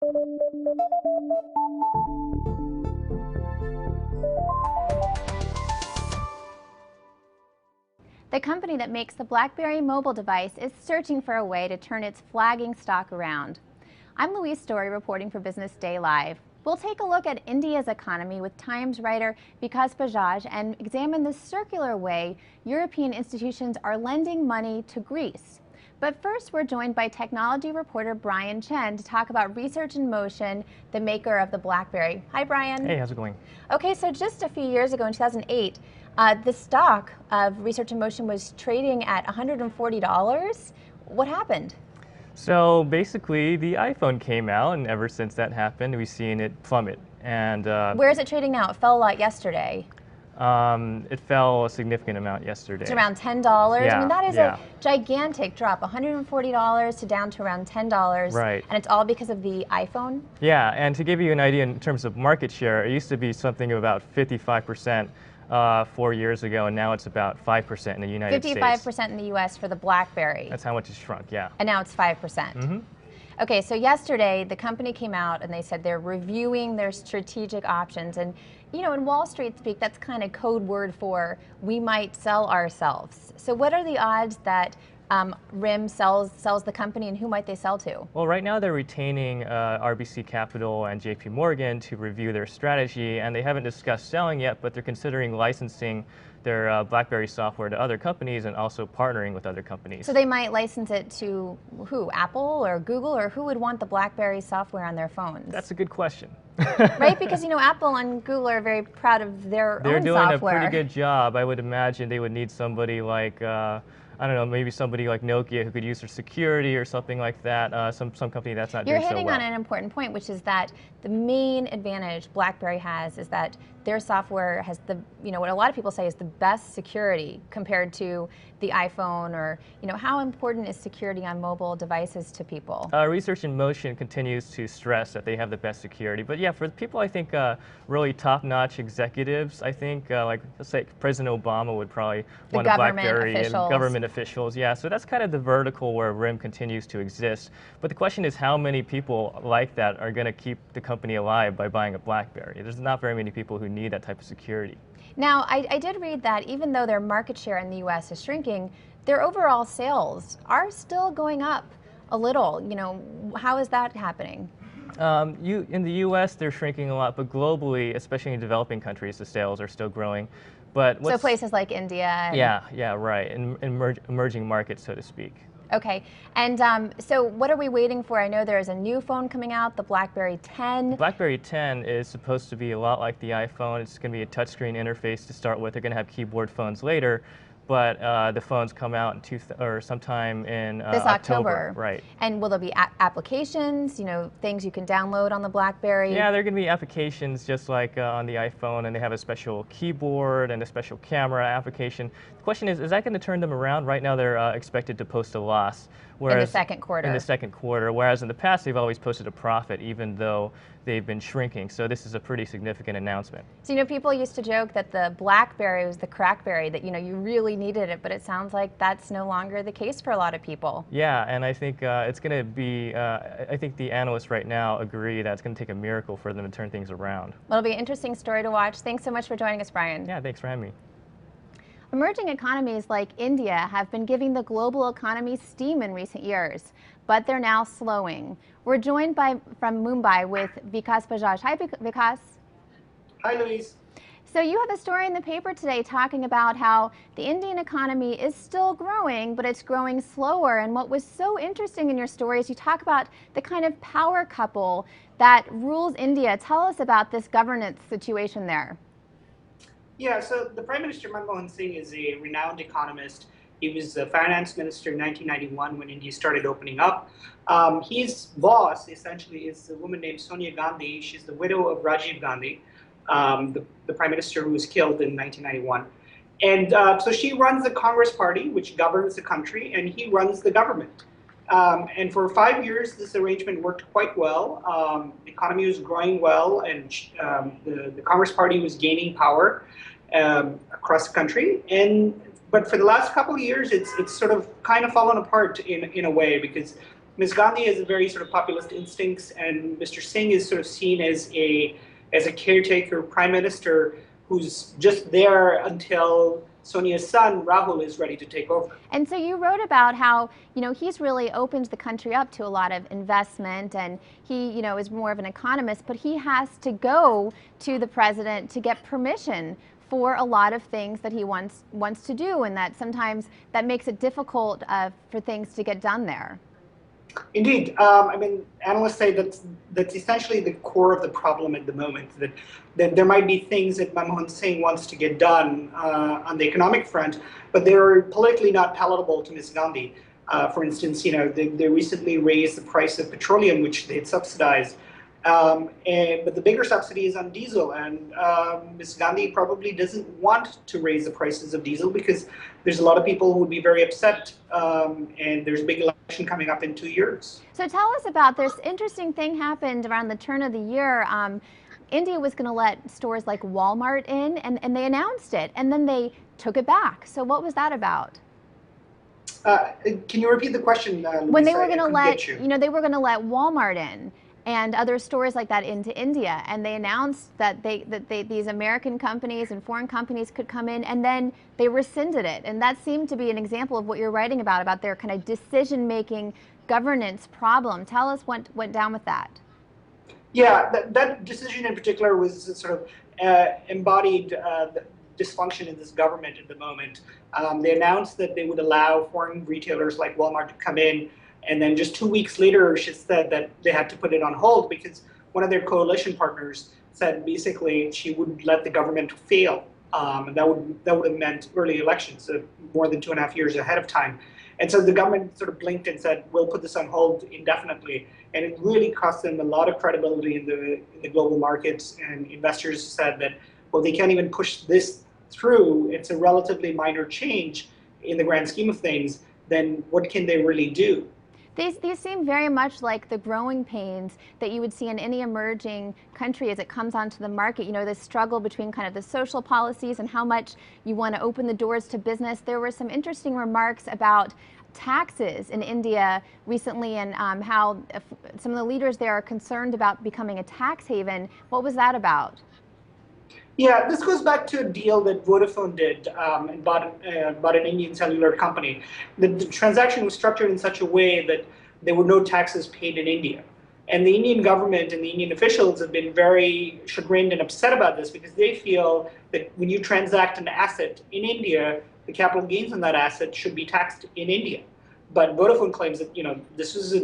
The company that makes the BlackBerry mobile device is searching for a way to turn its flagging stock around. I'm Louise Story reporting for Business Day Live. We'll take a look at India's economy with Times writer Vikas Bajaj and examine the circular way European institutions are lending money to Greece. But first, we're joined by technology reporter Brian Chen to talk about Research in Motion, the maker of the BlackBerry. Hi, Brian. Hey, how's it going? Okay, so just a few years ago in 2008, the stock of Research in Motion was trading at $140. What happened? So basically, the iPhone came out, and ever since that happened, we've seen it plummet. And where is it trading now? It fell a lot yesterday. It fell a significant amount yesterday. It's around $10. Yeah, I mean, that is a gigantic drop, $140 to down to around $10. Right. And it's all because of the iPhone? Yeah, and to give you an idea in terms of market share, it used to be something about 55% 4 years ago, and now it's about 5% in the United States. 55% in the U.S. for the BlackBerry. That's how much it's shrunk, yeah. And now it's 5%. Mm-hmm. Okay, so yesterday the company came out and they said they're reviewing their strategic options. And, you know, in Wall Street speak, that's kind of code word for we might sell ourselves. So what are the odds that RIM sells the company, and who might they sell to? Well, right now they're retaining RBC Capital and JP Morgan to review their strategy, and they haven't discussed selling yet, but they're considering licensing their BlackBerry software to other companies and also partnering with other companies. So they might license it to who? Apple or Google, or who would want the BlackBerry software on their phones? That's a good question. Right, because, you know, Apple and Google are very proud of their own software. They're doing a pretty good job. I would imagine they would need somebody like I don't know, maybe somebody like Nokia who could use their security or something like that. Some company that's not doing so well. You're hitting on an important point, which is that the main advantage BlackBerry has is that their software has the, you know, what a lot of people say is the best security compared to the iPhone, or, you know, how important is security on mobile devices to people? Research in Motion continues to stress that they have the best security. But yeah, for people, I think really top-notch executives, I think like, let's say President Obama would probably want a BlackBerry, and government officials. Yeah, so that's kind of the vertical where RIM continues to exist. But the question is how many people like that are going to keep the company alive by buying a BlackBerry? There's not very many people who need that type of security. Now, I did read that even though their market share in the U.S. is shrinking, their overall sales are still going up a little. You know, how is that happening? In the U.S., they're shrinking a lot, but globally, especially in developing countries, the sales are still growing. But so places like India? And yeah, right, in emerging markets, so to speak. Okay, and so what are we waiting for? I know there's a new phone coming out, the BlackBerry 10. The BlackBerry 10 is supposed to be a lot like the iPhone. It's going to be a touchscreen interface to start with. They're going to have keyboard phones later, but the phones come out in sometime in this October. Right. And will there be applications, you know, things you can download on the BlackBerry? Yeah, there are going to be applications just like on the iPhone, and they have a special keyboard and a special camera application. The question is that going to turn them around? Right now they're expected to post a loss. In the second quarter. In the second quarter, whereas in the past they've always posted a profit, even though they've been shrinking. So this is a pretty significant announcement. So, you know, people used to joke that the BlackBerry was the crackberry, that, you know, you really needed it, but it sounds like that's no longer the case for a lot of people. Yeah, and I think it's going to be, I think the analysts right now agree that it's going to take a miracle for them to turn things around. Well, it'll be an interesting story to watch. Thanks so much for joining us, Brian. Yeah, thanks for having me. Emerging economies like India have been giving the global economy steam in recent years, but they're now slowing. We're joined from Mumbai with Vikas Bajaj. Hi, Vikas. Hi, Louise. So you have a story in the paper today talking about how the Indian economy is still growing, but it's growing slower. And what was so interesting in your story is you talk about the kind of power couple that rules India. Tell us about this governance situation there. Yeah, so the Prime Minister Manmohan Singh is a renowned economist. He was the finance minister in 1991 when India started opening up. His boss, essentially, is a woman named Sonia Gandhi. She's the widow of Rajiv Gandhi, the prime minister who was killed in 1991. And so she runs the Congress Party, which governs the country, and he runs the government. And for 5 years, this arrangement worked quite well. The economy was growing well, and the Congress Party was gaining power across the country. But for the last couple of years, it's sort of kind of fallen apart in a way, because Ms. Gandhi has a very sort of populist instincts, and Mr. Singh is sort of seen as a caretaker prime minister who's just there until Sonia's son, Rahul, is ready to take over. And so you wrote about how, he's really opened the country up to a lot of investment, and he, is more of an economist, but he has to go to the president to get permission for a lot of things that he wants to do, and that sometimes that makes it difficult for things to get done there. Indeed. Analysts say that's essentially the core of the problem at the moment, that there might be things that Manmohan Singh wants to get done on the economic front, but they're politically not palatable to Ms. Gandhi. For instance, they recently raised the price of petroleum, which they had subsidized. But the bigger subsidy is on diesel, and Ms. Gandhi probably doesn't want to raise the prices of diesel because there's a lot of people who would be very upset, and there's a big election coming up in 2 years. So tell us about this interesting thing happened around the turn of the year. India was going to let stores like Walmart in, and they announced it, and then they took it back. So what was that about? Can you repeat the question, Louisa? When they were going to let, they were going to let Walmart in and other stores like that into India, and they announced that these American companies and foreign companies could come in, and then they rescinded it. And that seemed to be an example of what you're writing about their kind of decision-making governance problem. Tell us what went down with that. Yeah, that decision in particular was sort of embodied the dysfunction in this government at the moment. They announced that they would allow foreign retailers like Walmart to come in, and then just 2 weeks later, she said that they had to put it on hold because one of their coalition partners said basically she would let the government fail. And that would have meant early elections, so more than 2.5 years ahead of time. And so the government sort of blinked and said, we'll put this on hold indefinitely. And it really cost them a lot of credibility in the global markets, and investors said that, well, they can't even push this through. It's a relatively minor change in the grand scheme of things. Then what can they really do? These seem very much like the growing pains that you would see in any emerging country as it comes onto the market. This struggle between kind of the social policies and how much you want to open the doors to business. There were some interesting remarks about taxes in India recently, and how some of the leaders there are concerned about becoming a tax haven. What was that about? Yeah, this goes back to a deal that Vodafone did and bought an Indian cellular company. The transaction was structured in such a way that there were no taxes paid in India. And the Indian government and the Indian officials have been very chagrined and upset about this because they feel that when you transact an asset in India, the capital gains on that asset should be taxed in India. But Vodafone claims that this was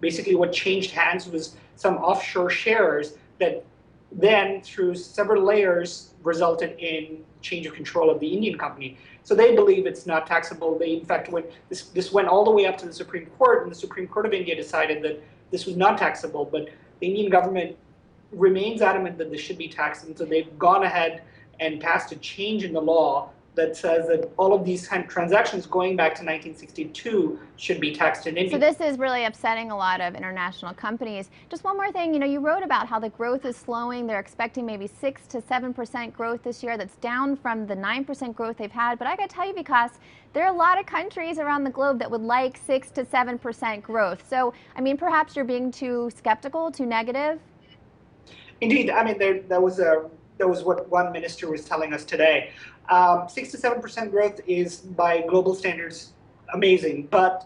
basically what changed hands was some offshore shares that then through several layers resulted in change of control of the Indian company. So they believe it's not taxable. They in fact this went all the way up to the Supreme Court, and the Supreme Court of India decided that this was not taxable, but the Indian government remains adamant that this should be taxed, and so they've gone ahead and passed a change in the law that says that all of these transactions going back to 1962 should be taxed in India. So this is really upsetting a lot of international companies. Just one more thing, you wrote about how the growth is slowing. They're expecting maybe 6 to 7% growth this year. That's down from the 9% growth they've had. But I got to tell you, Vikas, there are a lot of countries around the globe that would like 6 to 7% growth. So, perhaps you're being too skeptical, too negative? Indeed. That was what one minister was telling us today. 6 to 7% growth is, by global standards, amazing. But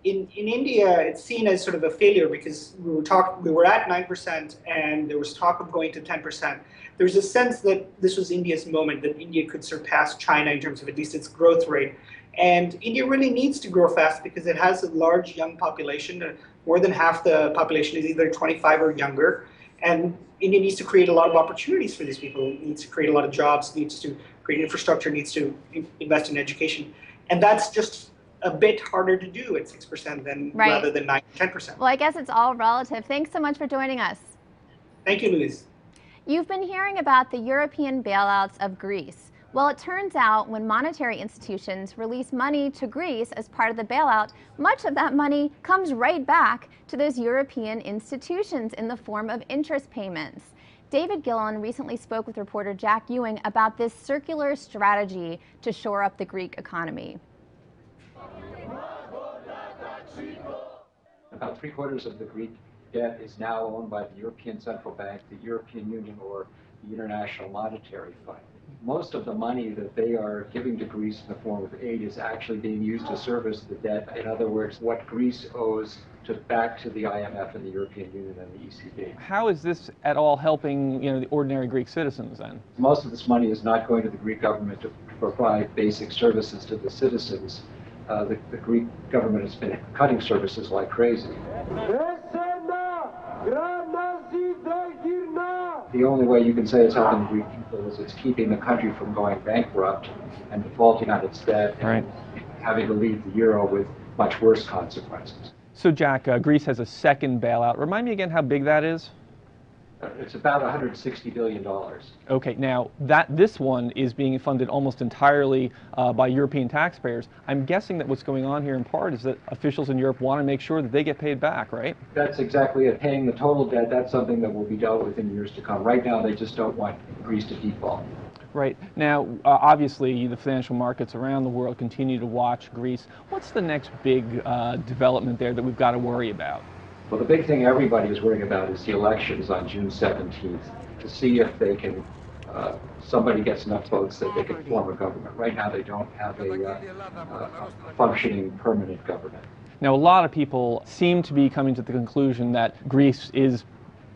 in India, it's seen as sort of a failure because we were at 9% and there was talk of going to 10%. There's a sense that this was India's moment, that India could surpass China in terms of at least its growth rate. And India really needs to grow fast because it has a large young population. More than half the population is either 25 or younger. And India needs to create a lot of opportunities for these people. It needs to create a lot of jobs, needs to create infrastructure, needs to invest in education. And that's just a bit harder to do at 6% than rather than 9 to 10%. Well, I guess it's all relative. Thanks so much for joining us. Thank you, Louise. You've been hearing about the European bailouts of Greece. Well, it turns out when monetary institutions release money to Greece as part of the bailout, much of that money comes right back to those European institutions in the form of interest payments. David Gillen recently spoke with reporter Jack Ewing about this circular strategy to shore up the Greek economy. About 3/4 of the Greek debt is now owned by the European Central Bank, the European Union, or the International Monetary Fund. Most of the money that they are giving to Greece in the form of aid is actually being used to service the debt. In other words, what Greece owes back to the IMF and the European Union and the ECB. How is this at all helping, the ordinary Greek citizens then? Most of this money is not going to the Greek government to provide basic services to the citizens. The Greek government has been cutting services like crazy. The only way you can say it's helping the Greek people is it's keeping the country from going bankrupt and defaulting on its debt and having to leave the euro with much worse consequences. So Jack, Greece has a second bailout. Remind me again how big that is? It's about $160 billion. Okay, now this one is being funded almost entirely by European taxpayers. I'm guessing that what's going on here in part is that officials in Europe want to make sure that they get paid back, right? That's exactly it. Paying the total debt, that's something that will be dealt with in years to come. Right now, they just don't want Greece to default. Right. Now, obviously, the financial markets around the world continue to watch Greece. What's the next big development there that we've got to worry about? Well, the big thing everybody is worrying about is the elections on June 17th to see if they can, somebody gets enough votes that they can form a government. Right now, they don't have a functioning permanent government. Now, a lot of people seem to be coming to the conclusion that Greece is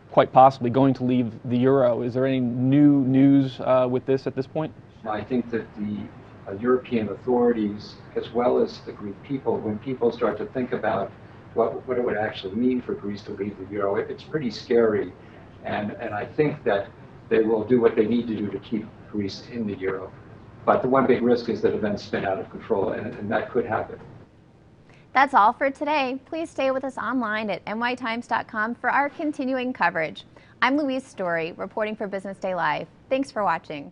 quite possibly going to leave the euro. Is there any new news with this at this point? I think that the European authorities, as well as the Greek people, when people start to think about what it would actually mean for Greece to leave the euro, it's pretty scary. And I think that they will do what they need to do to keep Greece in the euro. But the one big risk is that events spin out of control, and that could happen. That's all for today. Please stay with us online at nytimes.com for our continuing coverage. I'm Louise Story, reporting for Business Day Live. Thanks for watching.